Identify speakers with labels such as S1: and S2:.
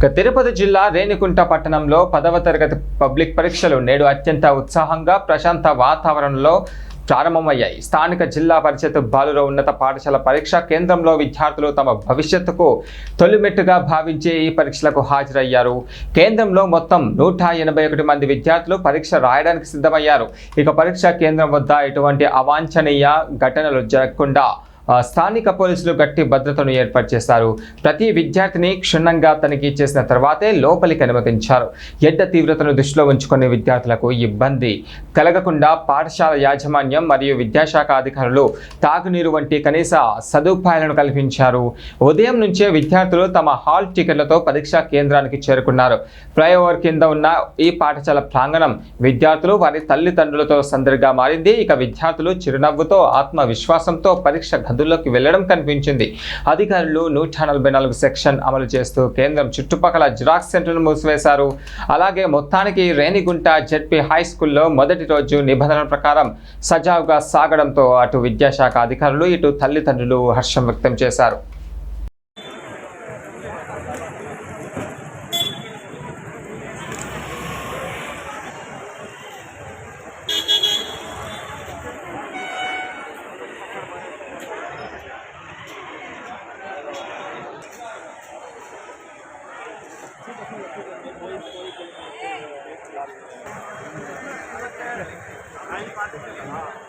S1: తిరుపతి జిల్లా రేణిగుంట పట్టణంలో 10వ తరగతి పబ్లిక్ పరీక్షలు నేడు అత్యంత ఉత్సాహంగా ప్రశాంత వాతావరణంలో ప్రారంభమయ్యాయి. స్థానిక జిల్లా పరిషత్ బాలుర ఉన్నత పాఠశాల పరీక్షా కేంద్రంలో విద్యార్థులు తమ భవిష్యత్తుకు తొలిమెట్టుగా భావించే ఈ పరీక్షలకు హాజరయ్యారు. కేంద్రంలో మొత్తం 181 మంది విద్యార్థులు పరీక్ష రాయడానికి సిద్ధమయ్యారు. ఇక పరీక్షా కేంద్రం వద్ద ఎటువంటి అవాంఛనీయ ఘటనలు జరగకుండా స్థానిక పోలీసులు గట్టి భద్రతను ఏర్పాటు చేశారు. ప్రతి విద్యార్థిని క్షుణ్ణంగా తనిఖీ చేసిన తర్వాతే లోపలికి అనుమతించారు. ఎండ తీవ్రతను దృష్టిలో ఉంచుకునే విద్యార్థులకు ఇబ్బంది కలగకుండా పాఠశాల యాజమాన్యం మరియు విద్యాశాఖ అధికారులు తాగునీరు వంటి కనీస సదుపాయాలను కల్పించారు. ఉదయం నుంచే విద్యార్థులు తమ హాల్ టికెట్లతో పరీక్షా కేంద్రానికి చేరుకున్నారు. ఫ్లైఓవర్ కింద ఉన్న ఈ పాఠశాల ప్రాంగణం విద్యార్థులు వారి తల్లిదండ్రులతో సందడిగా మారింది. ఇక విద్యార్థులు చిరునవ్వుతో ఆత్మవిశ్వాసంతో పరీక్ష గదుల్లోకి వెళ్లడం కనిపించింది. అధికారులు 144 సెక్షన్ అమలు చేస్తూ కేంద్రం చుట్టుపక్కల జిరాక్స్ సెంటర్ను మూసివేశారు. అలాగే మొత్తానికి రేణిగుంట జెడ్పీ హై స్కూల్లో మొదటి రోజు నిబంధనల ప్రకారం సజావుగా సాగడంతో అటు విద్యాశాఖ అధికారులు ఇటు తల్లిదండ్రులు హర్షం వ్యక్తం చేశారు.
S2: Hey!